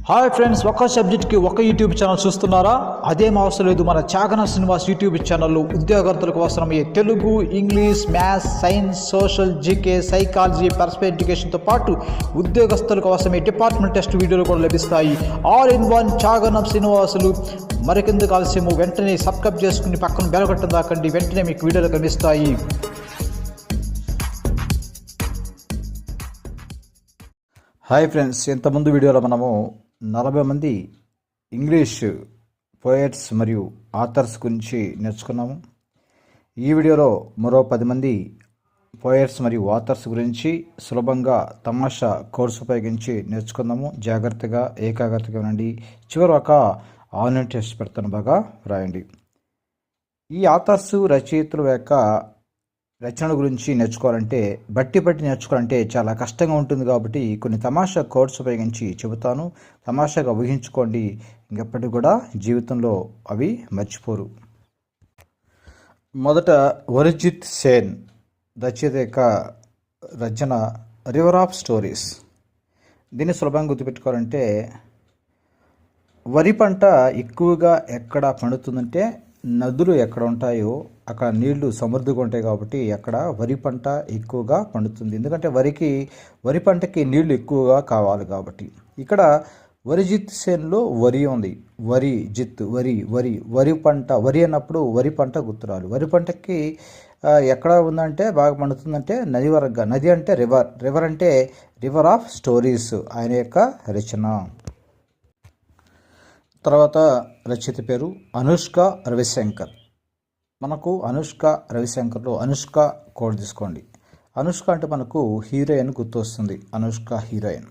Hi friends, ఒక సబ్జెక్ట్కి ఒక యూట్యూబ్ ఛానల్ చూస్తున్నారా? అదేం అవసరం లేదు. మన చాగన శ్రీనివాస్ యూట్యూబ్ ఛానల్లో ఉద్యోగార్థులకు అవసరమయ్యే Telugu, English, maths, science, social, GK, psychology, personal ఎడ్యుకేషన్తో పాటు ఉద్యోగస్తులకు అవసరమయ్యే డిపార్ట్మెంట్ టెస్ట్ వీడియోలు కూడా లభిస్తాయి. All in one Chagana Srinivasulu. మరికెందుకు ఆలస్యము, వెంటనే సబ్స్క్రైబ్ చేసుకుని పక్కన బెల్ బటన్ దాకండి. వెంటనే మీకు వీడియోలు కనిపిస్తాయి. హాయ్ ఫ్రెండ్స్, ఇంతకుముందు వీడియోలో మనము 40 మంది ఇంగ్లీష్ పోయట్స్ మరియు ఆథర్స్ గురించి నేర్చుకున్నాము. ఈ వీడియోలో మరో 10 మంది పోయట్స్ మరియు ఆథర్స్ గురించి సులభంగా తమాషా కోర్సు ఉపయోగించి నేర్చుకుందాము. జాగ్రత్తగా ఏకాగ్రతగా ఉండండి. చివరి ఒక ఆన్లైన్ టెస్ట్ పెడతాను, బాగా రాయండి. ఈ ఆథర్స్ రచయితల యొక్క రచనల గురించి నేర్చుకోవాలంటే బట్టి నేర్చుకోవాలంటే చాలా కష్టంగా ఉంటుంది. కాబట్టి కొన్ని తమాషా కోడ్స్ ఉపయోగించి చెబుతాను. తమాషాగా ఊహించుకోండి. ఇంకెప్పటికీ కూడా జీవితంలో అవి మర్చిపోరు. మొదట అరిజిత్ సేన్ రచయిత యొక్క రచన రివర్ ఆఫ్ స్టోరీస్. దీన్ని సులభంగా గుర్తుపెట్టుకోవాలంటే, వరి పంట ఎక్కువగా ఎక్కడ పండుతుందంటే నదులు ఎక్కడ ఉంటాయో అక్కడ నీళ్లు సమృద్ధిగా ఉంటాయి. కాబట్టి అక్కడ వరి పంట ఎక్కువగా పండుతుంది. ఎందుకంటే వరి పంటకి నీళ్లు ఎక్కువగా కావాలి. కాబట్టి ఇక్కడ అరిజిత్ సేన్లో వరి ఉంది. వరి పంట, వరి అన్నప్పుడు వరి పంట గుర్తురాలి. వరి పంటకి ఎక్కడ ఉందంటే బాగా పండుతుందంటే నది అంటే రివర్ అంటే రివర్ ఆఫ్ స్టోరీస్ ఆయన యొక్క రచన. తర్వాత రచయిత పేరు అనుష్క రవిశంకర్. మనకు అనుష్క రవిశంకర్లో అనుష్క కోడ్ తీసుకోండి. అనుష్క అంటే మనకు హీరోయిన్ గుర్తొస్తుంది. అనుష్క హీరోయిన్.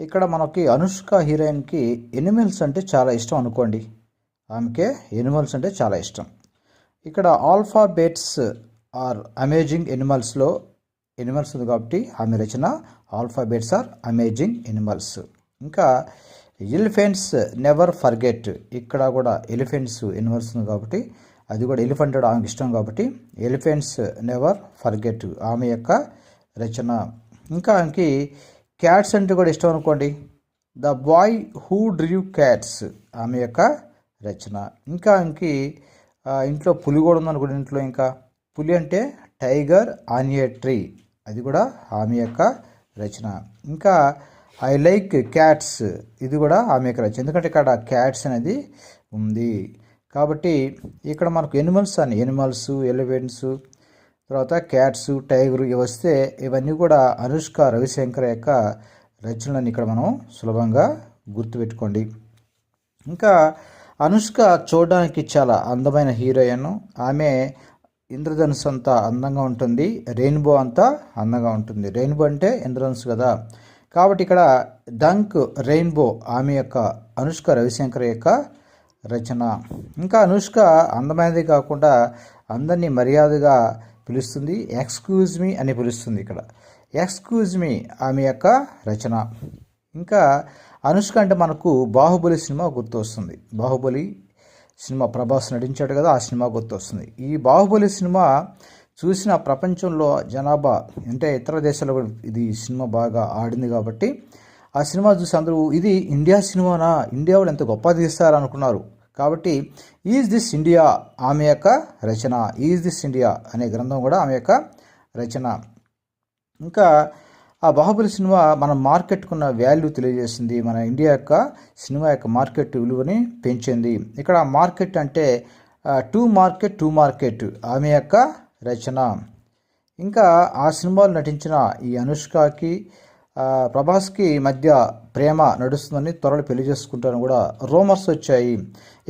ఇక్కడ మనకి అనుష్క హీరోయిన్కి ఎనిమల్స్ అంటే చాలా ఇష్టం అనుకోండి. ఆమెకే ఎనిమల్స్ అంటే చాలా ఇష్టం. ఇక్కడ ఆల్ఫాబెట్స్ ఆర్ అమేజింగ్ ఎనిమల్స్లో ఎనిమల్స్ ఉంది కాబట్టి ఆమె రచన ఆల్ఫాబెట్స్ ఆర్ అమేజింగ్ ఎనిమల్స్. ఇంకా ఎలిఫెంట్స్ నెవర్ ఫర్గెట్. ఇక్కడ కూడా ఎలిఫెంట్స్ ఎనిమల్స్ ఉంది కాబట్టి అది కూడా ఎలిఫెంట్ ఆమెకి ఇష్టం కాబట్టి ఎలిఫెంట్స్ నెవర్ ఫర్గెట్ ఆమె యొక్క రచన. ఇంకా ఆమెకి క్యాట్స్ అంటే కూడా ఇష్టం అనుకోండి. ద బాయ్ హూ డ్రీవ్ క్యాట్స్ ఆమె యొక్క రచన. ఇంకా ఆమెకి ఇంట్లో పులి కూడా ఉందనుకోండి. ఇంట్లో ఇంకా పులి అంటే టైగర్ ఆన్ ఏ ట్రీ, అది కూడా ఆమె యొక్క రచన. ఇంకా ఐ లైక్ క్యాట్స్, ఇది కూడా ఆమె యొక్క రచన. ఎందుకంటే ఇక్కడ క్యాట్స్ అనేది ఉంది కాబట్టి ఇక్కడ మనకు ఎనిమల్స్, ఎలిఫెంట్స్, తర్వాత క్యాట్స్, టైగర్ ఇవి వస్తే ఇవన్నీ కూడా అనుష్క రవిశంకర్ యొక్క రచనలను ఇక్కడ మనం సులభంగా గుర్తుపెట్టుకోండి. ఇంకా అనుష్క చూడడానికి చాలా అందమైన హీరోయిన్. ఆమె ఇంద్రధనుస్సు అంతా అందంగా ఉంటుంది, రెయిన్బో అంతా అందంగా ఉంటుంది. రెయిన్బో అంటే ఇంద్రధనుస్సు కదా, కాబట్టి ఇక్కడ డంక్ రెయిన్బో ఆమె యొక్క అనుష్క రవిశంకర్ యొక్క రచన. ఇంకా అనుష్క అందమైనది కాకుండా అందరినీ మర్యాదగా పిలుస్తుంది. ఎక్స్క్యూజ్ మీ అని పిలుస్తుంది. ఇక్కడ ఎక్స్క్యూజ్ మీ ఆమె యొక్క రచన. ఇంకా అనుష్క అంటే మనకు బాహుబలి సినిమా గుర్తొస్తుంది. బాహుబలి సినిమా ప్రభాస్ నటించాడు కదా, ఆ సినిమా గుర్తొస్తుంది. ఈ బాహుబలి సినిమా చూసిన ప్రపంచంలో జనాభా అంటే ఇతర దేశాల్లో ఇది సినిమా బాగా ఆడింది కాబట్టి ఆ సినిమా చూసి అందరూ ఇది ఇండియా సినిమానా, ఇండియా వాళ్ళు ఎంత గొప్ప తీస్తారు అనుకున్నారు. కాబట్టి ఈజ్ దిస్ ఇండియా ఆమె యొక్క రచన. ఈజ్ దిస్ ఇండియా అనే గ్రంథం కూడా ఆమె యొక్క రచన. ఇంకా ఆ బాహుబలి సినిమా మన మార్కెట్కున్న వాల్యూ తెలియజేసింది. మన ఇండియా యొక్క సినిమా యొక్క మార్కెట్ విలువని పెంచింది. ఇక్కడ మార్కెట్ అంటే టు మార్కెట్ ఆమె యొక్క రచన. ఇంకా ఆ సినిమాలో నటించిన ఈ అనుష్కకి ప్రభాస్కి మధ్య ప్రేమ నడుస్తుందని త్వరలో పెళ్లి చేసుకుంటారని కూడా రోమర్స్ వచ్చాయి.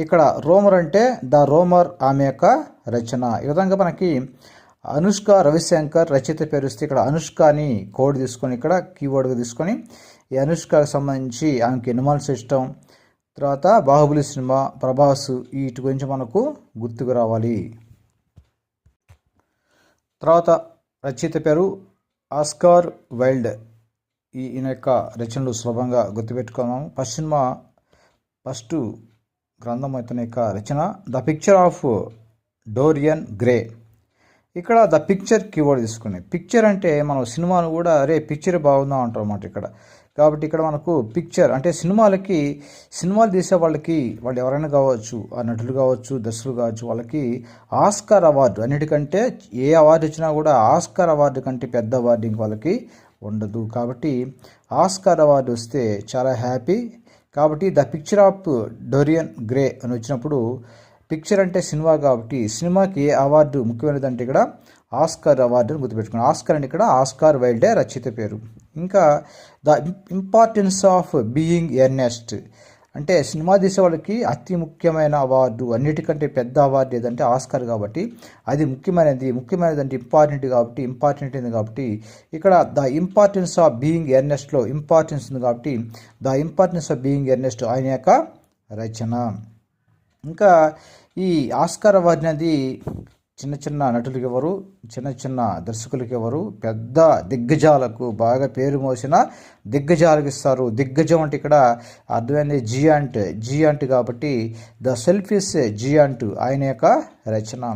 ఇక్కడ రోమర్ అంటే ద రోమర్ ఆమె యొక్క రచన. ఈ విధంగా మనకి అనుష్క రవిశంకర్ రచయిత పేరు ఇస్తే ఇక్కడ అనుష్కని కోడ్ తీసుకొని ఇక్కడ కీవర్డ్గా తీసుకొని ఈ అనుష్కకి సంబంధించి ఆమెకి ఎనిమల్స్ ఇష్టం, తర్వాత బాహుబలి సినిమా, ప్రభాస్, వీటి గురించి మనకు గుర్తుకు రావాలి. తర్వాత రచయిత పేరు ఆస్కార్ వైల్డ్. ఈయన యొక్క రచనలు సులభంగా గుర్తుపెట్టుకున్నాము. ఫస్ట్ గ్రంథం ఇతని యొక్క రచన the picture of Dorian Gray. ఇక్కడ ద పిక్చర్ కీవర్డ్ తీసుకుని పిక్చర్ అంటే మనం సినిమాను కూడా పిక్చర్ బాగుందా అంటాం అన్నమాట. ఇక్కడ కాబట్టి ఇక్కడ మనకు పిక్చర్ అంటే సినిమాలు తీసే వాళ్ళకి వాళ్ళు ఎవరైనా కావచ్చు, ఆ నటులు కావచ్చు, దర్శకులు కావచ్చు, వాళ్ళకి ఆస్కార్ అవార్డు అన్నిటికంటే ఏ అవార్డు ఇచ్చినా కూడా ఆస్కార్ అవార్డు కంటే పెద్ద అవార్డు ఇంక వాళ్ళకి ఉండదు. కాబట్టి ఆస్కార్ అవార్డు వస్తే చాలా హ్యాపీ. కాబట్టి the picture of Dorian grey అని వచ్చినప్పుడు పిక్చర్ అంటే సినిమా కాబట్టి సినిమాకి ఏ అవార్డు ముఖ్యమైనదంటే ఇక్కడ ఆస్కార్ అవార్డుని గుర్తుపెట్టుకున్నాను. ఆస్కార్ అంటే ఇక్కడ ఆస్కార్ వైల్డే రచయిత పేరు. ఇంకా the importance of being Earnest అంటే సినిమా తీసే వాళ్ళకి అతి ముఖ్యమైన అవార్డు, అన్నిటికంటే పెద్ద అవార్డు ఏదంటే ఆస్కార్ కాబట్టి అది ముఖ్యమైనది అంటే ఇంపార్టెంట్ ఉంది కాబట్టి ఇక్కడ ద ఇంపార్టెన్స్ ఆఫ్ బీయింగ్ ఎర్నెస్ట్లో ఇంపార్టెన్స్ ఉంది కాబట్టి the importance of being Earnest ఆయన యొక్క రచన. ఇంకా ఈ ఆస్కార్ అవార్డు అనేది చిన్న నటులకి ఎవరు, చిన్న దర్శకులకి ఎవరు, పెద్ద దిగ్గజాలకు బాగా పేరు మోసిన దిగ్గజాలకు ఇస్తారు. దిగ్గజం అంటే ఇక్కడ అర్థమైంది జీ అంటే కాబట్టి ద సెల్ఫిష్ జీ అంటూ ఆయన యొక్క రచన.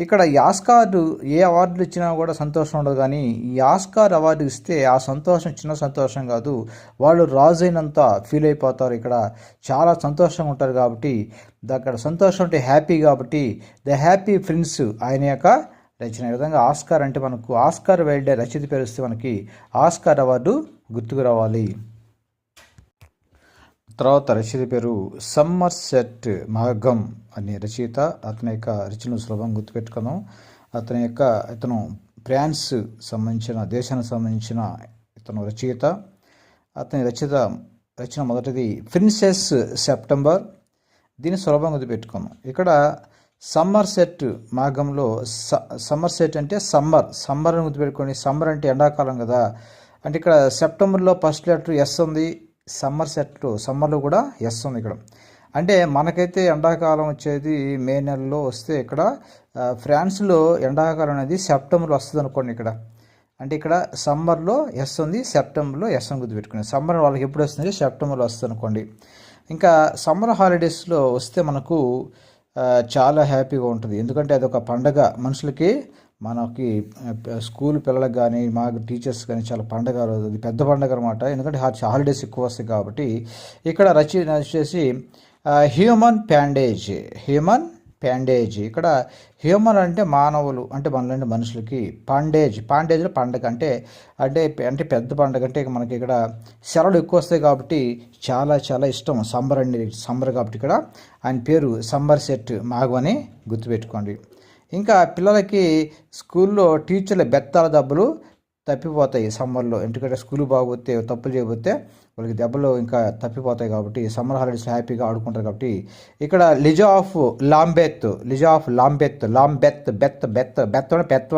ఇక్కడ ఈ ఆస్కార్ ఏ అవార్డులు ఇచ్చినా కూడా సంతోషం ఉండదు, కానీ ఈ ఆస్కార్ అవార్డు ఇస్తే ఆ సంతోషం చిన్న సంతోషం కాదు, వాళ్ళు రాజు అయినంత ఫీల్ అయిపోతారు. ఇక్కడ చాలా సంతోషంగా ఉంటారు కాబట్టి అక్కడ సంతోషం అంటే హ్యాపీ కాబట్టి ద హ్యాపీ ప్రిన్స్ ఆయన యొక్క రచన. ఈ విధంగా ఆస్కార్ అంటే మనకు ఆస్కార్ వైల్డే రచయిత పేరు వస్తే మనకి ఆస్కార్ అవార్డు గుర్తుకు రావాలి. తర్వాత రచయిత పేరు సమ్మర్సెట్ మాగమ్ అనే రచయిత. అతని యొక్క రచనలు సులభంగా గుర్తుపెట్టుకుందాం. ఇతను ఫ్రాన్స్ దేశానికి సంబంధించిన ఇతను రచయిత. అతని రచన మొదటిది ప్రిన్సెస్ సెప్టెంబర్. దీన్ని సులభంగా గుర్తుపెట్టుకుందాం. ఇక్కడ సమ్మర్సెట్ మాగంలో సమ్మర్సెట్ అంటే సమ్మర్ అని గుర్తుపెట్టుకోండి. సమ్మర్ అంటే ఎండాకాలం కదా. అంటే ఇక్కడ సెప్టెంబర్లో ఫస్ట్ లెటర్ ఎస్ ఉంది, సమ్మర్లో కూడా ఎస్ ఉంది ఇక్కడ. అంటే మనకైతే ఎండాకాలం వచ్చేది మే నెలలో వస్తే ఇక్కడ ఫ్రాన్స్లో ఎండాకాలం అనేది సెప్టెంబర్లో వస్తుంది అనుకోండి. అంటే ఇక్కడ సమ్మర్లో ఎస్ ఉంది, సెప్టెంబర్లో ఎస్ అని గుర్తుపెట్టుకున్నాను. సమ్మర్ వాళ్ళకి ఎప్పుడు వస్తుంది, సెప్టెంబర్లో వస్తుంది అనుకోండి. ఇంకా సమ్మర్ హాలిడేస్లో వస్తే మనకు చాలా హ్యాపీగా ఉంటుంది. ఎందుకంటే అదొక పండగ మనుషులకి, మనకి స్కూల్ పిల్లలకు కానీ మాకు టీచర్స్ కానీ చాలా పండగ, అది పెద్ద పండగ అనమాట. ఎందుకంటే హాలిడేస్ ఎక్కువ వస్తాయి కాబట్టి. ఇక్కడ రచన వచ్చేసి హ్యూమన్ ప్యాండేజ్. ఇక్కడ హ్యూమన్ అంటే మానవులు, అంటే మనలాంటి మనుషులకి, పాండేజ్లో పండగ అంటే అంటే పెద్ద పండగ. అంటే మనకి ఇక్కడ సెలవులు ఎక్కువ వస్తాయి కాబట్టి చాలా ఇష్టం సమ్మర్ కాబట్టి ఇక్కడ ఆయన పేరు సమ్మర్సెట్ మాగమ్ అని గుర్తుపెట్టుకోండి. ఇంకా పిల్లలకి స్కూల్లో టీచర్ల బెత్తాల దెబ్బలు తప్పిపోతాయి సమ్మర్లో. ఎందుకంటే స్కూల్ బాగోతే, తప్పులు చేయబోతే వాళ్ళకి దెబ్బలు ఇంకా తప్పిపోతాయి కాబట్టి సమ్మర్ హాలిడేస్ హ్యాపీగా ఆడుకుంటారు కాబట్టి ఇక్కడ లిజా ఆఫ్ లాంబెత్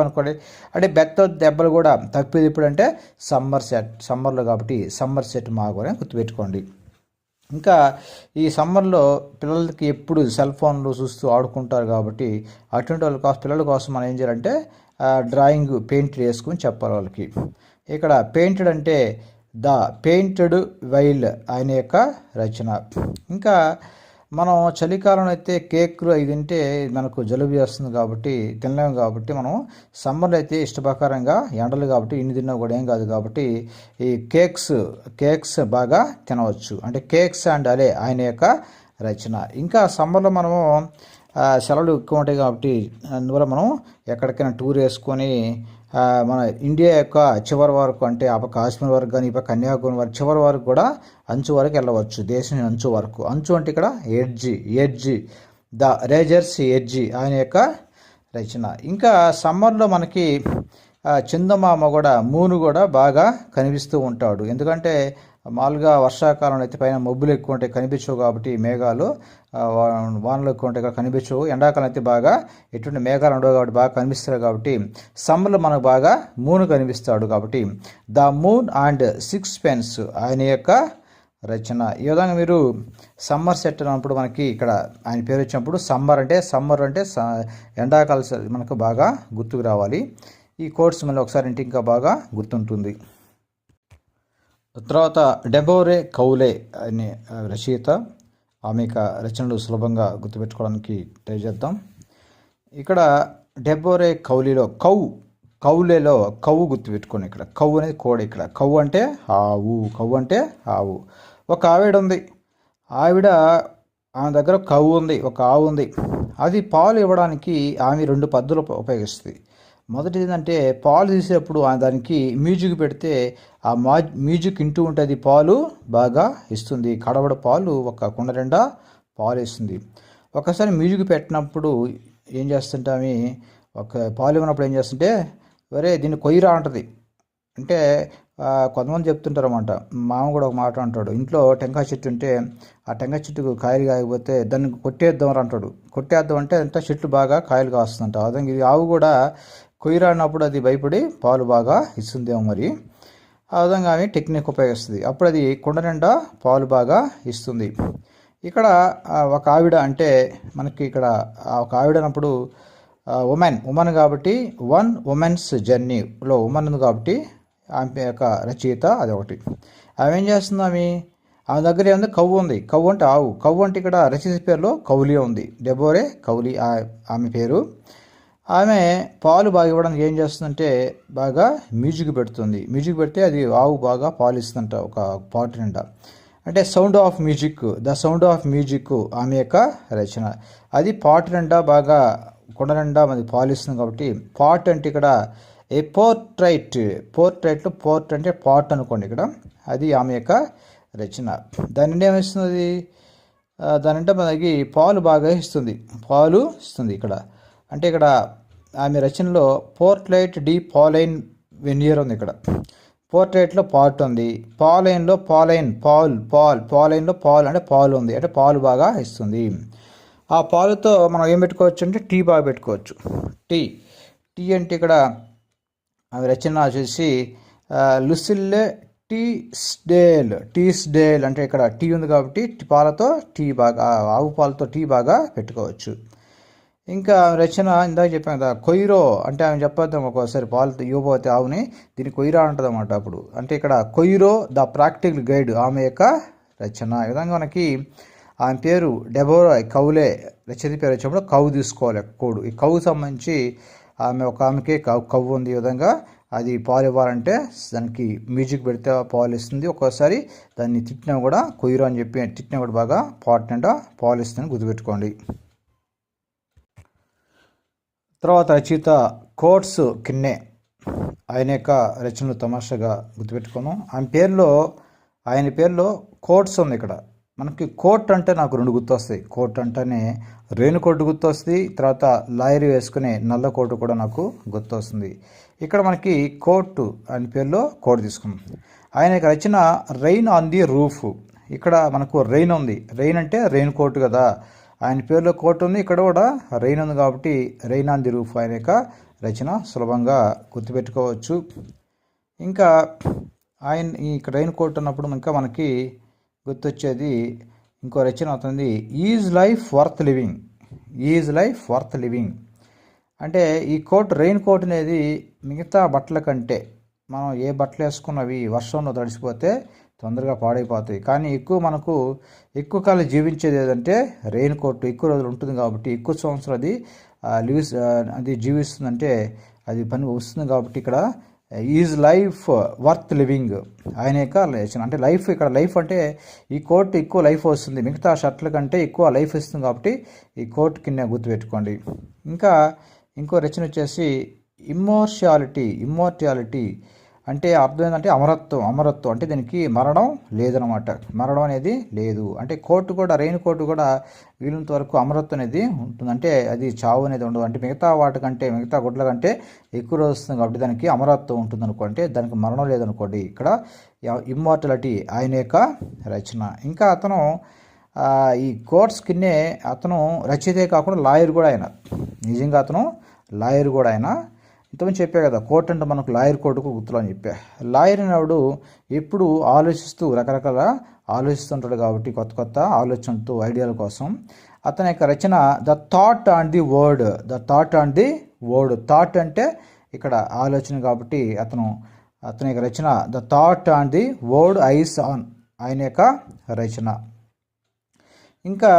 అనుకోండి. అంటే బెత్త దెబ్బలు కూడా తప్పేది ఎప్పుడంటే సమ్మర్లో కాబట్టి సమ్మర్సెట్ మాగమ్ అని గుర్తుపెట్టుకోండి. ఇంకా ఈ సమ్మర్లో పిల్లలకి ఎప్పుడు సెల్ ఫోన్లు చూస్తూ ఆడుకుంటారు కాబట్టి అటువంటి పిల్లల కోసం మనం ఏం చేయాలంటే డ్రాయింగ్ పెయింట్ వేసుకుని చెప్పాలి వాళ్ళకి. ఇక్కడ పెయింటెడ్ అంటే ద పెయింటెడ్ వైల్డ్ ఆయన యొక్క రచన. ఇంకా మనం చలికాలంలో అయితే కేకులు అవి తింటే మనకు జలుబు చేస్తుంది కాబట్టి తినలేము కాబట్టి మనం సమ్మర్లో అయితే ఇష్టప్రకారంగా ఎండలు కాబట్టి ఇన్ని తిన్నా కూడా ఏం కాదు కాబట్టి ఈ కేక్స్ బాగా తినవచ్చు. అంటే కేక్స్ అండ్ అలే ఆయన యొక్క రచన. ఇంకా సమ్మర్లో మనము సెలవులు ఎక్కువ ఉంటాయి కాబట్టి అందువల్ల మనం ఎక్కడికైనా టూర్ వేసుకొని మన ఇండియా యొక్క చివరి వరకు, అంటే ఆ పక్క కాశ్మీర్ వరకు కానీ ఈ పక్క కన్యాకుమారి వరకు చివరి వరకు కూడా అంచు వరకు వెళ్ళవచ్చు. దేశం అంచు వరకు. అంచు అంటే ఇక్కడ ఎడ్జి ద రేజర్స్ ఎడ్జి ఆయన యొక్క రచన. ఇంకా సమ్మర్లో మనకి చందమామ కూడా, మూను కూడా బాగా కనిపిస్తూ ఉంటాడు. ఎందుకంటే మామూలుగా వర్షాకాలంలో అయితే పైన మబ్బులు ఎక్కువ ఉంటాయి, కనిపించవు కాబట్టి మేఘాలు, వానలు ఎక్కువ ఉంటాయి కనిపించవు. ఎండాకాలం అయితే బాగా ఎటువంటి మేఘాలు ఉండవు కాబట్టి బాగా కనిపిస్తాడు కాబట్టి సమ్మర్లో మనకు బాగా మూన్ కనిపిస్తాడు కాబట్టి ద మూన్ అండ్ సిక్స్పెన్స్ ఆయన యొక్క రచన. ఈ విధంగా మీరు సమ్మర్సెట్ అన్నప్పుడు మనకి ఇక్కడ ఆయన పేరు వచ్చినప్పుడు సమ్మర్ అంటే ఎండాకాలం మనకు బాగా గుర్తుకు రావాలి. ఈ కోర్స్ మళ్ళీ ఒకసారి ఇంటి ఇంకా బాగా గుర్తుంటుంది. తర్వాత డెబోరే కౌలే అనే రచయిత. ఆమె రచనలు సులభంగా గుర్తుపెట్టుకోవడానికి ట్రై చేద్దాం. ఇక్కడ డెబోరే కౌలీలో కౌలేలో కవ్వు గుర్తుపెట్టుకోండి. ఇక్కడ కవ్వు అనేది కోడి. ఇక్కడ కవ్వు అంటే ఆవు, కవ్వు అంటే ఆవు. ఒక ఆవిడ ఉంది, ఆమె దగ్గర కవ్వు ఉంది, ఒక ఆవు ఉంది. అది పాలు ఇవ్వడానికి ఆమె 2 పద్ధతులు ఉపయోగిస్తుంది. మొదటిది ఏంటంటే పాలు తీసేటప్పుడు దానికి మ్యూజిక్ పెడితే ఆ మ్యూజిక్ ఇంటూ ఉంటే అది పాలు బాగా ఇస్తుంది. కడవడ పాలు ఒక కుండ నిండా పాలు ఇస్తుంది. ఒకసారి మ్యూజిక్ పెట్టినప్పుడు ఏం చేస్తుంటే ఆమె ఒక పాలు ఇవ్వనప్పుడు ఏం చేస్తుంటే వరే దీన్ని కొయ్యరా అంటది. అంటే కొంతమంది చెప్తుంటారు అన్నమాట. మామ కూడా ఒక మాట అంటాడు, ఇంట్లో టెంకాయ చెట్టు ఉంటే ఆ టెంకాయ చెట్టుకు కాయలు కాయకపోతే దాన్ని కొట్టేద్దాం అంటాడు. కొట్టేద్దాం అంటే అంత చెట్టు బాగా కాయలు కాస్తుందంట. అదే ఇది ఆవు కూడా కొయ్యరా అన్నప్పుడు అది భయపడి పాలు బాగా ఇస్తుందేమో మరి. ఆ విధంగా ఆమె టెక్నిక్ ఉపయోగిస్తుంది. అప్పుడు అది కుండ నిండా పాలు బాగా ఇస్తుంది. ఇక్కడ ఒక ఆవిడ అంటే మనకి ఇక్కడ ఒక ఆవిడ అన్నప్పుడు ఉమెన్ కాబట్టి వన్ ఉమెన్స్ జర్నీలో ఉమెన్ ఉంది కాబట్టి ఆమె యొక్క రచయిత అదొకటి. ఆమె ఏం చేస్తుంది, ఆమె దగ్గర ఏముంది, కవ్వు ఉంది. కవ్వు అంటే ఆవు. కవ్వు అంటే ఇక్కడ రచయిత పేరులో కౌలి ఉంది. డెబోరే కౌలి ఆమె పేరు. ఆమె పాలు బాగా ఇవ్వడానికి ఏం చేస్తుందంటే బాగా మ్యూజిక్ పెడుతుంది. మ్యూజిక్ పెడితే అది ఆవు బాగా పాలు ఇస్తుందంట ఒక పాట నిండా. అంటే sound of music, the sound of music ఆమె యొక్క రచన. అది పాట నిండా బాగా కుండ నిండా మనకి పాలు ఇస్తుంది కాబట్టి పాట్ అంటే ఇక్కడ ఏ పోర్ట్రైట్లో పోర్ట్ అంటే పాట్ అనుకోండి. ఇక్కడ అది ఆమె యొక్క రచన. దాని నుండి ఏమిస్తుంది, దాని అంటే మనకి పాలు బాగా ఇస్తుంది, పాలు ఇస్తుంది. ఇక్కడ అంటే ఇక్కడ ఆమె రచనలో పోర్ట్రైట్ డి పాలైన్ వెనియర్ ఉంది. ఇక్కడ పోర్ట్రైట్లో పాట్ ఉంది, పాలైన్లో పాలైన్లో పాలు అంటే పాలు ఉంది, అంటే పాలు బాగా ఇస్తుంది. ఆ పాలుతో మనం ఏం పెట్టుకోవచ్చు అంటే టీ బాగా పెట్టుకోవచ్చు. టీ అంటే ఇక్కడ ఆమె రచన వచ్చేసి లుసిల్లే టీస్డేల్ అంటే ఇక్కడ టీ ఉంది కాబట్టి పాలతో టీ బాగా, ఆవు పాలతో టీ బాగా పెట్టుకోవచ్చు. ఇంకా రచన ఇందాక చెప్పాను కదా, కొయ్యరో అంటే ఆమె చెప్పొద్దాం ఒక్కోసారి పాలు ఇవ్వబోతే ఆవుని దీన్ని కొయ్యరా అంటుంది అన్నమాట. అప్పుడు అంటే ఇక్కడ కొయ్యరో ద ప్రాక్టికల్ గైడ్ ఆమె యొక్క రచన. ఈ విధంగా మనకి ఆమె పేరు డెబోరా కౌలే, రచయిత పేరు వచ్చినప్పుడు కవ్వు తీసుకోవాలి కోడు. ఈ కవ్వు సంబంధించి ఆమెకి కవ్వు ఉంది. ఈ విధంగా అది పాలు ఇవ్వాలంటే దానికి మ్యూజిక్ పెడితే పాలు ఇస్తుంది. ఒక్కోసారి దాన్ని తిట్టినా కూడా కొయ్యరు అని చెప్పి తిట్టినా కూడా బాగా పాట నిండా పాలు ఇస్తుందని గుర్తుపెట్టుకోండి. తర్వాత రచయిత కోట్స్ కిన్నే, ఆయన యొక్క రచనలు తమాషాగా గుర్తుపెట్టుకున్నాం. ఆయన పేరులో కోట్స్ ఉంది. ఇక్కడ మనకి కోట్ అంటే నాకు 2 గుర్తొస్తాయి. కోట్ అంటేనే రేణుకోటు గుర్తొస్తుంది, తర్వాత లాయర్ వేసుకునే నల్ల కోటు కూడా నాకు గుర్తొస్తుంది. ఇక్కడ మనకి కోట్ అని పేరులో కోట్ తీసుకున్నాం. ఆయన యొక్క రచన రెయిన్ ఆన్ ది రూఫ్. ఇక్కడ మనకు రెయిన్ ఉంది, రెయిన్ అంటే రెయిన్ కోట్ కదా, ఆయన పేరులో కోట్ ఉంది, ఇక్కడ కూడా రెయిన్ ఉంది కాబట్టి రెయిన్ ఆన్ ది రూఫ్ ఆయన యొక్క రచన సులభంగా గుర్తుపెట్టుకోవచ్చు. ఇంకా ఆయన ఈ రెయిన్ కోట్ ఉన్నప్పుడు ఇంకా మనకి గుర్తొచ్చేది ఇంకో రచన అవుతుంది, ఈజ్ లైఫ్ వర్త్ లివింగ్. అంటే ఈ కోట్ రెయిన్ కోట్ అనేది మిగతా బట్టల కంటే మనం ఏ బట్టలు వేసుకున్నవి వర్షంలో తడిసిపోతే తొందరగా పాడైపోతాయి, కానీ మనకు ఎక్కువ కాలం జీవించేది ఏదంటే రెయిన్ కోట్. ఎక్కువ రోజులు ఉంటుంది కాబట్టి ఎక్కువ సంవత్సరం అది జీవిస్తుందంటే అది పని వస్తుంది కాబట్టి ఇక్కడ ఈజ్ లైఫ్ వర్త్ లివింగ్ ఆయన యొక్క రచన. అంటే లైఫ్ అంటే ఈ కోట్ ఎక్కువ లైఫ్ వస్తుంది, మిగతా షర్ట్ల కంటే ఎక్కువ లైఫ్ ఇస్తుంది కాబట్టి ఈ కోట్ కింద గుర్తుపెట్టుకోండి. ఇంకా ఇంకో రచన వచ్చేసి ఇమ్మోర్టాలిటీ అంటే అర్థం ఏంటంటే అమరత్వం అంటే దీనికి మరణం లేదనమాట, మరణం అనేది లేదు. అంటే కోట్ కూడా రెయిన్ కోట్ కూడా వీలున్నంత వరకు అమరత్వం అనేది ఉంటుంది, అంటే అది చావు అనేది ఉండదు. అంటే మిగతా గుడ్ల కంటే ఎక్కువ రోజు వస్తుంది కాబట్టి దానికి అమరత్వం ఉంటుంది అనుకోండి, దానికి మరణం లేదనుకోండి. ఇక్కడ ఇమ్మోర్టాలిటీ ఆయన యొక్క రచన. ఇంకా అతను ఈ కోట్స్ కిన్నే అతను రచయితే కాకుండా లాయర్ కూడా ఆయన, నిజంగా అతను లాయర్ కూడా ఆయన. ఇంతకుముందు చెప్పా కదా, కోర్టు అంటే మనకు లాయర్ కోర్టుకు గుర్తులు అని చెప్పా. లాయర్ అనేవాడు ఎప్పుడు రకరకాల ఆలోచిస్తుంటాడు కాబట్టి కొత్త ఆలోచనతో ఐడియాల కోసం. అతని యొక్క రచన the thought and the word. Thought అంటే ఇక్కడ ఆలోచన కాబట్టి అతని యొక్క రచన the thought and the word ఐస్ ఆన్ ఆయన యొక్క రచన. ఇంకా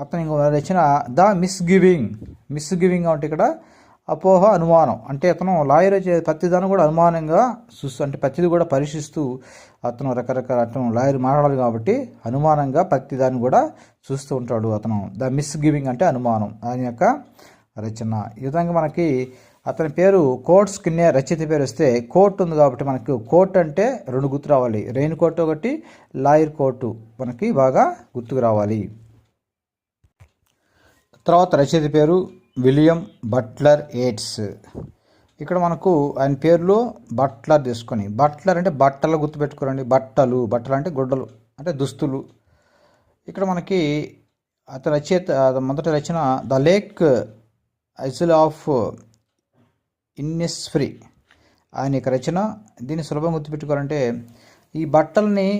అతని రచన ద మిస్గివింగ్ అంటే ఇక్కడ అపోహ అనుమానం అంటే అతను లాయర్ ప్రతిదాన్ని కూడా అనుమానంగా చూస్తూ అంటే ప్రతిది కూడా పరీక్షిస్తూ అతను రకరకాల అతను లాయర్ మాట్లాడాలి కాబట్టి అనుమానంగా ప్రతిదాన్ని కూడా చూస్తూ ఉంటాడు అతను. ద మిస్ గివింగ్ అంటే అనుమానం ఆయన యొక్క రచన. ఈ విధంగా మనకి అతని పేరు కోట్ స్కిన్నెర్ రచయిత పేరు వస్తే కోట్ ఉంది కాబట్టి మనకు కోట్ అంటే రెండు గుర్తు రావాలి, రెయిన్ కోట్ ఒకటి, లాయర్ కోటు మనకి బాగా గుర్తుకు రావాలి. తర్వాత రచయిత పేరు విలియం బట్లర్ యేట్స్. ఇక్కడ మనకు ఆయన పేరులో బట్లర్ తీసుకొని, బట్లర్ అంటే బట్టలు గుర్తుపెట్టుకోరండి, బట్టలు అంటే గుడ్డలు అంటే దుస్తులు. ఇక్కడ మనకి అతని రచయిత మొదటి రచన ద లేక్ ఐజిల్ ఆఫ్ ఇన్నిస్ఫ్రీ ఆయన యొక్క రచన. దీన్ని సులభంగా గుర్తుపెట్టుకోవాలంటే ఈ బట్టల్ని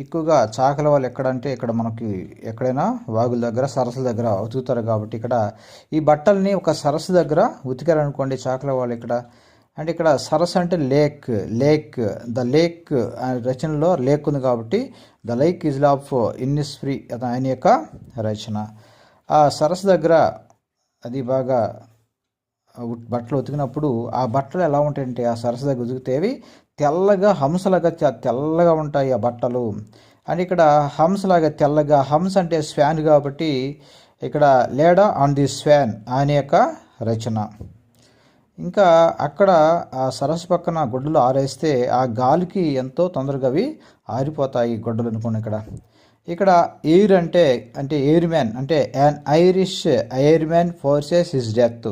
ఎక్కువగా చాకల వాళ్ళు ఎక్కడంటే ఇక్కడ మనకి ఎక్కడైనా వాగుల దగ్గర సరస్సుల దగ్గర ఉతుకుతారు కాబట్టి ఇక్కడ ఈ బట్టల్ని ఒక సరస్సు దగ్గర ఉతికారనుకోండి చాకల వాళ్ళు ఇక్కడ అంటే ఇక్కడ సరస్సు అంటే లేక్ ద లేక్ రచనలో లేక్ ఉంది కాబట్టి ద లేక్ ఈజ్ ఆఫ్ ఇన్నిస్ఫ్రీ ఆయన యొక్క రచన. ఆ సరస్సు దగ్గర అది బాగా బట్టలు ఉతికినప్పుడు ఆ బట్టలు ఎలా ఉంటాయంటే ఆ సరస్సు దగ్గర ఉతికితేవి తెల్లగా హంసలాగా తెల్లగా ఉంటాయి ఆ బట్టలు. అండ్ ఇక్కడ హంసలాగా తెల్లగా, హంస అంటే స్వాన్ కాబట్టి ఇక్కడ లేడా ఆన్ ది స్వాన్ ఆయన యొక్క రచన. ఇంకా అక్కడ ఆ సరస్సు పక్కన గుడ్డలు ఆరేస్తే ఆ గాలికి ఎంతో తొందరగా అవి ఆరిపోతాయి గుడ్డలు అనుకోండి. ఇక్కడ ఎయిర్ అంటే ఎయిర్ మ్యాన్ అంటే an Irish air man forces his death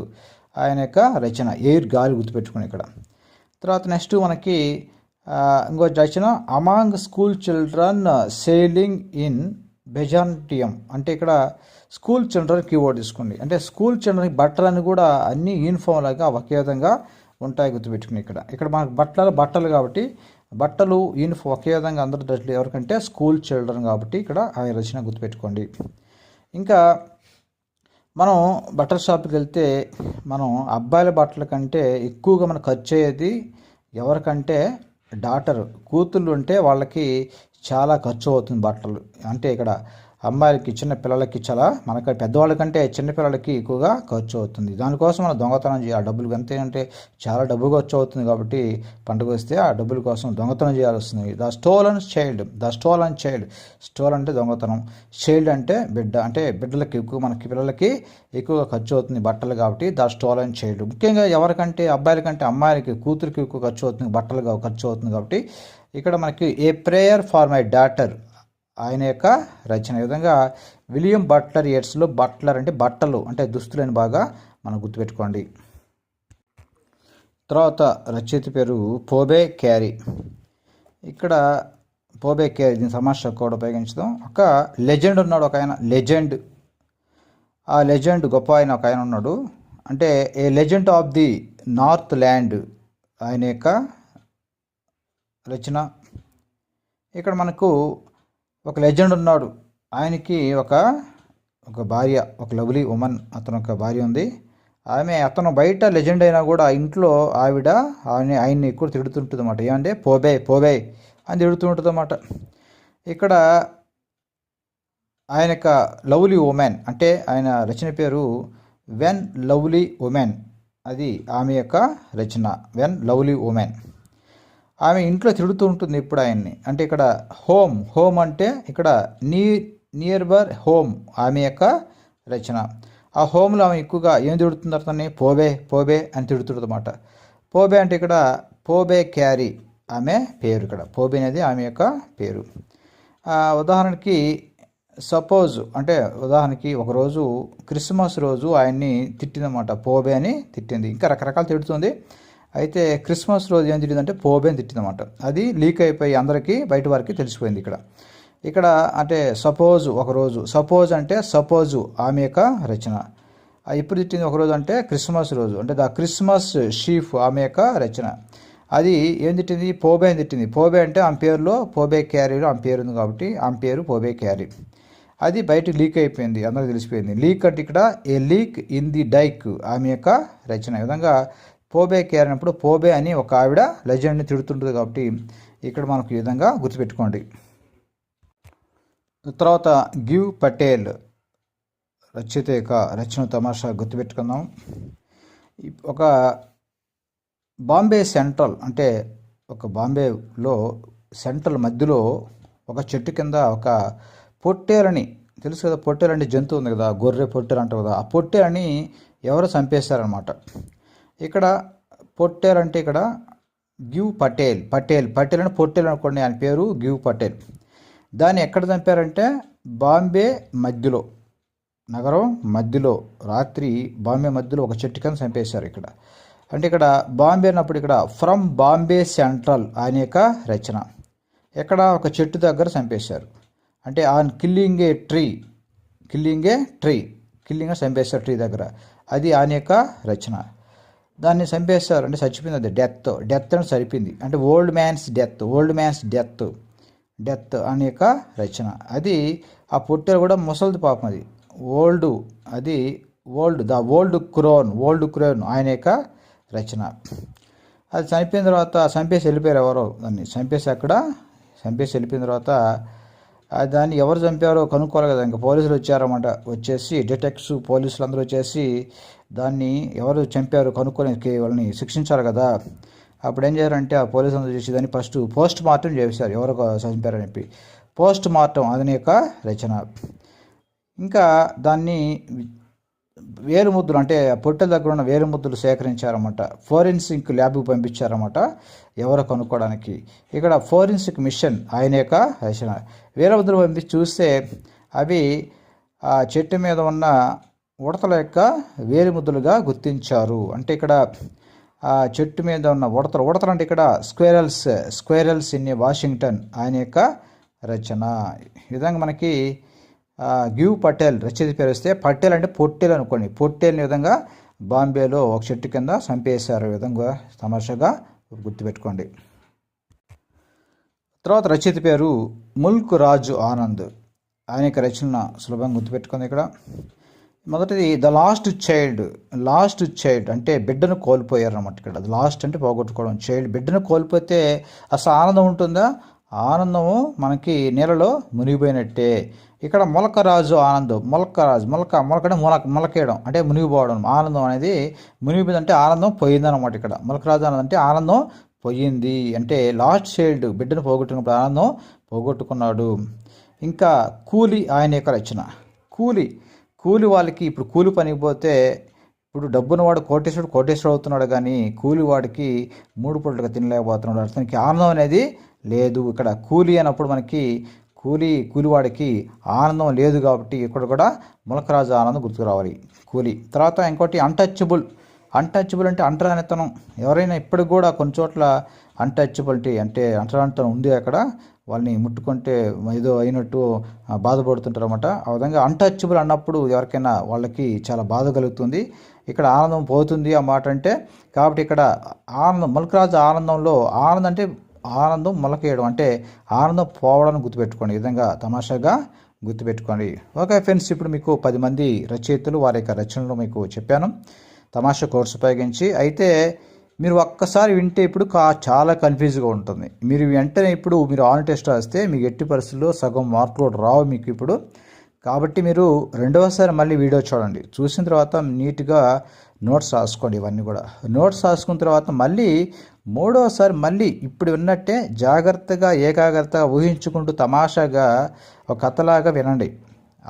ఆయన యొక్క రచన, ఎయిర్ గాలి గుర్తుపెట్టుకుని ఇక్కడ. తర్వాత నెక్స్ట్ మనకి ఇంకో రచన among school children sailing in Byzantium అంటే ఇక్కడ స్కూల్ చిల్డ్రన్ కీవర్డ్ తీసుకోండి. అంటే స్కూల్ చిల్డ్రన్ బట్టలన్నీ కూడా అన్ని యూనిఫామ్ లాగా ఒకే విధంగా ఉంటాయి గుర్తుపెట్టుకుని ఇక్కడ మనకు బట్టలు కాబట్టి బట్టలు యూనిఫామ్ ఒకే విధంగా అందరూ డ్రెస్లు ఎవరికంటే స్కూల్ చిల్డ్రన్ కాబట్టి ఇక్కడ ఆయన రచన గుర్తుపెట్టుకోండి. ఇంకా మనం బట్టల షాప్కి వెళ్తే మనం అబ్బాయిల బట్టల కంటే ఎక్కువగా మనకు ఖర్చు అయ్యేది ఎవరికంటే కూతుళ్ళు అంటే వాళ్ళకి చాలా ఖర్చు అవుతుంది బట్టలు. అంటే ఇక్కడ అమ్మాయిలకి చిన్న పిల్లలకి చాలా మనకి పెద్దవాళ్ళకంటే చిన్నపిల్లలకి ఎక్కువగా ఖర్చు అవుతుంది. దానికోసం మనం దొంగతనం చేయాలి. డబ్బులు ఎంత అంటే చాలా డబ్బు ఖర్చు అవుతుంది కాబట్టి పండుగ వస్తే ఆ డబ్బుల కోసం దొంగతనం చేయాల్సి వస్తుంది. ద స్టోలన్ చైల్డ్ స్టోల్ అంటే దొంగతనం, చైల్డ్ అంటే బిడ్డ అంటే బిడ్డలకి ఎక్కువ మనకి పిల్లలకి ఎక్కువగా ఖర్చు అవుతుంది బట్టలు కాబట్టి ద స్టోలన్ చైల్డ్. ముఖ్యంగా ఎవరికంటే అబ్బాయిల కంటే అమ్మాయిలకి కూతురికి ఎక్కువ ఖర్చు అవుతుంది బట్టలు ఖర్చు అవుతుంది కాబట్టి ఇక్కడ మనకి a prayer for my daughter ఆయన యొక్క రచన. ఈ విధంగా విలియం బట్లర్ యేట్స్లో బట్లర్ అంటే బట్టలు అంటే దుస్తులని బాగా మనం గుర్తుపెట్టుకోండి. తర్వాత రచయిత పేరు పోబే క్యారీ. ఇక్కడ పోబే క్యారీ దీని సమాచార కూడా ఉపయోగించడం. ఒక లెజెండ్ ఉన్నాడు, ఒక ఆయన లెజెండ్. ఆ లెజెండ్ గొప్ప ఆయన ఒక ఆయన ఉన్నాడు అంటే a legend of the north land ఆయన యొక్క రచన. ఇక్కడ మనకు ఒక లెజెండ్ ఉన్నాడు, ఆయనకి ఒక భార్య, ఒక లవ్లీ ఉమెన్, అతను ఒక భార్య ఉంది. అతను బయట లెజెండ్ అయినా కూడా ఇంట్లో ఆయన్ని ఎక్కువ తిడుతుంటుంది అన్నమాట. ఏమంటే పోబే అని తిడుతుంటుంది అన్నమాట. ఇక్కడ ఆయన యొక్క లవ్లీ ఉమెన్ అంటే ఆయన రచన పేరు వెన్ లవ్లీ ఉమెన్, అది ఆమె యొక్క రచన వెన్ లవ్లీ ఉమెన్. ఆమె ఇంట్లో తిడుతూ ఉంటుంది ఇప్పుడు ఆయన్ని. అంటే ఇక్కడ హోమ్ అంటే ఇక్కడ నియర్ బై హోమ్ ఆమె యొక్క రచన. ఆ హోమ్లో ఆమె ఎక్కువగా ఏం తిడుతుంది అతన్ని పోబే అని తిడుతుంది అన్నమాట. పోబే అంటే ఇక్కడ పోబే క్యారీ ఆమె పేరు. ఇక్కడ పోబే అనేది ఆమె యొక్క పేరు. ఉదాహరణకి ఒకరోజు క్రిస్మస్ రోజు ఆయన్ని తిట్టిందన్నమాట, పోబే అని తిట్టింది. ఇంకా రకరకాలు తిడుతుంది. అయితే క్రిస్మస్ రోజు ఏం తిట్టిందంటే పోబే అని తిట్టిందన్నమాట. అది లీక్ అయిపోయి అందరికీ బయట వారికి తెలిసిపోయింది. ఇక్కడ అంటే సపోజ్ అంటే ఆమె యొక్క రచన. ఎప్పుడు తిట్టింది ఒకరోజు అంటే క్రిస్మస్ రోజు, అంటే ద క్రిస్మస్ షీఫ్ ఆమె యొక్క రచన. అది ఏం తిట్టింది? పోబే అని తిట్టింది. పోబే అంటే ఆమె పేరులో పోబే క్యారీలో ఆమె పేరు ఉంది కాబట్టి ఆమె పేరు పోబే క్యారీ. అది బయటకు లీక్ అయిపోయింది, అందరికి తెలిసిపోయింది. లీక్ అంటే ఇక్కడ ఏ లీక్ ఇన్ ది డైక్ ఆమె యొక్క రచన. ఈ విధంగా పోబే క్యారీ అన్నప్పుడు పోబే అని ఒక ఆవిడ లెజెండ్ని తిడుతుంటుంది కాబట్టి ఇక్కడ మనకు ఈ విధంగా గుర్తుపెట్టుకోండి. తర్వాత గివ్ పటేల్ రచయిత యొక్క రచన తమాషా గుర్తుపెట్టుకుందాం. ఒక బాంబే సెంట్రల్ అంటే ఒక బాంబేలో సెంట్రల్ మధ్యలో ఒక చెట్టు కింద ఒక పొట్టేలని, తెలుసు కదా పొట్టేలంటే జంతువు ఉంది కదా, గొర్రె పొట్టేలు అంటారు కదా, ఆ పొట్టేలని ఎవరో చంపేశారనమాట. ఇక్కడ పొట్టేలంటే ఇక్కడ గివ్ పటేల్ పటేల్ అని పొట్టేలు అనుకోండి, ఆయన పేరు గివ్ పటేల్. దాన్ని ఎక్కడ చంపారంటే బాంబే మధ్యలో, నగరం మధ్యలో రాత్రి బాంబే మధ్యలో ఒక చెట్టు కింద చంపేశారు. ఇక్కడ అంటే ఇక్కడ బాంబే అన్నప్పుడు ఇక్కడ ఫ్రమ్ బాంబే సెంట్రల్ ఆయన యొక్క రచన. ఎక్కడ ఒక చెట్టు దగ్గర చంపేశారు అంటే ఆన్ కిల్లింగ్ ఏ ట్రీ చంపేశారు ట్రీ దగ్గర, అది ఆయన యొక్క రచన. దాన్ని చంపేశారు అంటే చచ్చిపోయింది, అది డెత్ అని సరిపోయింది అంటే ఓల్డ్ మ్యాన్స్ డెత్ అనే యొక్క రచన. అది ఆ పొట్టేలు కూడా ముసలిది పాపం, అది ఓల్డ్ క్రోన్ ఆయన యొక్క రచన. అది చనిపోయిన తర్వాత చంపేసి వెళ్ళిపోయారు ఎవరో, దాన్ని చంపేసి వెళ్ళిపోయిన తర్వాత దాన్ని ఎవరు చంపారో కనుక్కోవాలి కదా. ఇంకా పోలీసులు వచ్చారన్నమాట, వచ్చేసి డిటెక్టివ్స్ పోలీసులు అందరూ వచ్చేసి దాన్ని ఎవరు చంపారు కనుక్కొని వాళ్ళని శిక్షించాలి కదా. అప్పుడు ఏం చేయారంటే ఆ పోలీసులు అందరూ చేసి దాన్ని ఫస్ట్ పోస్ట్ మార్టం చేశారు, ఎవరు చంపారని చెప్పి. పోస్ట్ మార్టం అతని యొక్క రచన. ఇంకా దాన్ని వేలుముద్దులు అంటే పొట్టెల దగ్గర ఉన్న వేలుముద్దులు సేకరించారన్నమాట, ఫోరెన్సిక్ ల్యాబ్కి పంపించారన్నమాట ఎవరో కనుక్కోవడానికి. ఇక్కడ ఫోరెన్సిక్ మిషన్ ఆయన యొక్క రచన. వేలుముద్దులు పంపించి చూస్తే అవి ఆ చెట్టు మీద ఉన్న ఉడతల యొక్క వేలుముద్దులుగా గుర్తించారు. అంటే ఇక్కడ ఆ చెట్టు మీద ఉన్న ఉడతలు అంటే ఇక్కడ స్క్వేరల్స్ ఇన్ వాషింగ్టన్ ఆయన యొక్క రచన. ఈ విధంగా మనకి గివ్ పటేల్ రచయిత పేరు వస్తే, పటేల్ అంటే పొట్టేలు అనుకోండి, పొట్టేల్ని విధంగా బాంబేలో ఒక చెట్టు కింద చంపేశారు. ఈ విధంగా తమాషాగా గుర్తుపెట్టుకోండి. తర్వాత రచయిత పేరు ముల్క్ రాజు ఆనంద్, ఆయన యొక్క రచన సులభంగా గుర్తుపెట్టుకుంది. ఇక్కడ మొదటిది ద లాస్ట్ చైల్డ్ అంటే బిడ్డను కోల్పోయారు అన్నమాట. ఇక్కడ లాస్ట్ అంటే పోగొట్టుకోవడం, చైల్డ్ బిడ్డను కోల్పోతే అసలు ఆనందం ఉంటుందా? ఆనందము మనకి నీళ్ళలో మునిగిపోయినట్టే. ఇక్కడ మొలకరాజు ఆనందం, మొలకేయడం అంటే మునిగిపోవడం. ఆనందం అనేది మునిగిపోయింది అంటే ఆనందం పోయిందనమాట. ఇక్కడ మొలకరాజు ఆనందం అంటే ఆనందం పోయింది అంటే లాస్ట్ చైల్డ్ బిడ్డను పోగొట్టుకున్నప్పుడు ఆనందం పోగొట్టుకున్నాడు. ఇంకా కూలి ఆయన యొక్క రచన. కూలి వాళ్ళకి ఇప్పుడు కూలి పనికి పోతే, ఇప్పుడు డబ్బున్నవాడు కోటేశ్వరుడు అవుతున్నాడు, కానీ కూలి వాడికి 3 పూటలుగా తినలేకపోతున్నాడు. అతనికి ఆనందం అనేది లేదు. ఇక్కడ కూలి అన్నప్పుడు మనకి కూలివాడికి ఆనందం లేదు కాబట్టి ఇక్కడ కూడా మొలకరాజు ఆనందం గుర్తుకు రావాలి కూలి. తర్వాత ఇంకోటి అన్టచబుల్ అంటే అంటరానితనం. ఎవరైనా ఇప్పటికి కూడా కొన్ని చోట్ల అన్టచబిలిటీ అంటే అంటరానితనం ఉంది, అక్కడ వాళ్ళని ముట్టుకుంటే ఏదో అయినట్టు బాధపడుతుంటారు అన్నమాట. ఆ విధంగా అన్టచబుల్ అన్నప్పుడు ఎవరికైనా వాళ్ళకి చాలా బాధ కలుగుతుంది. ఇక్కడ ఆనందం పోతుంది ఆ మాట అంటే. కాబట్టి ఇక్కడ ఆనందం, మొలకరాజు ఆనందంలో ఆనందం అంటే ఆనందం మొలకేయడం అంటే ఆనందం పోవడానికి గుర్తుపెట్టుకోండి. ఈ విధంగా తమాషాగా గుర్తుపెట్టుకోండి. ఓకే ఫ్రెండ్స్, ఇప్పుడు మీకు 10 మంది రచయితలు వారి యొక్క రచనలు మీకు చెప్పాను తమాషా కోర్సు ఉపయోగించి. అయితే మీరు ఒక్కసారి వింటే ఇప్పుడు చాలా కన్ఫ్యూజ్గా ఉంటుంది. మీరు వెంటనే ఇప్పుడు మీరు ఆన్ టెస్ట్ రాస్తే మీకు ఎట్టి పరిస్థితుల్లో సగం మార్కులు రావు మీకు ఇప్పుడు. కాబట్టి మీరు రెండవసారి మళ్ళీ వీడియో చూడండి, చూసిన తర్వాత నీట్గా నోట్స్ రాసుకోండి. ఇవన్నీ కూడా నోట్స్ రాసుకున్న తర్వాత మళ్ళీ మూడవసారి మళ్ళీ ఇప్పుడు విన్నట్టే జాగ్రత్తగా ఏకాగ్రతగా ఊహించుకుంటూ తమాషాగా ఒక కథలాగా వినండి.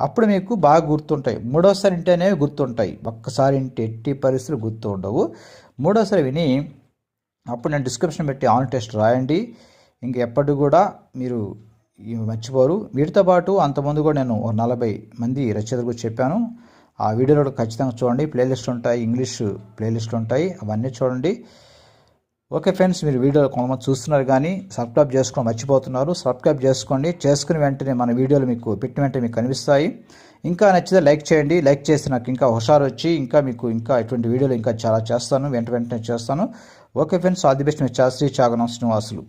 అప్పుడు మీకు బాగా గుర్తుంటాయి. మూడోసారి వింటేనే గుర్తుంటాయి, ఒక్కసారి వింటే ఎట్టి పరిస్థితులు గుర్తు ఉండవు. మూడోసారి విని అప్పుడు నేను డిస్క్రిప్షన్ పెట్టి ఆన్ టెస్ట్ రాయండి. ఇంక ఎప్పటికి కూడా మీరు మర్చిపోరు. వీటితో పాటు అంతకుముందు కూడా నేను 40 మంది రచయితల గురించి చెప్పాను. ఆ వీడియోలో ఖచ్చితంగా చూడండి. ప్లేలిస్ట్ ఉంటాయి, ఇంగ్లీష్ ప్లేలిస్ట్లు ఉంటాయి, అవన్నీ చూడండి. ఓకే ఫ్రెండ్స్, మీరు వీడియోలు కొంతమంది చూస్తున్నారు కానీ సబ్స్క్రైబ్ చేసుకోవడం మర్చిపోతున్నారు. సబ్స్క్రైబ్ చేసుకోండి. చేసుకుని వెంటనే మన వీడియోలు మీకు పెట్టిన వెంటనే మీకు కనిపిస్తాయి. ఇంకా నచ్చితే లైక్ చేయండి. లైక్ చేస్తే నాకు ఇంకా హుషారు వచ్చి ఇంకా ఇటువంటి వీడియోలు ఇంకా చాలా చేస్తాను, వెంటనే చేస్తాను. Okay friends, all the best. మీ శాస్త్రి చాగనం శ్రీనివాసులు.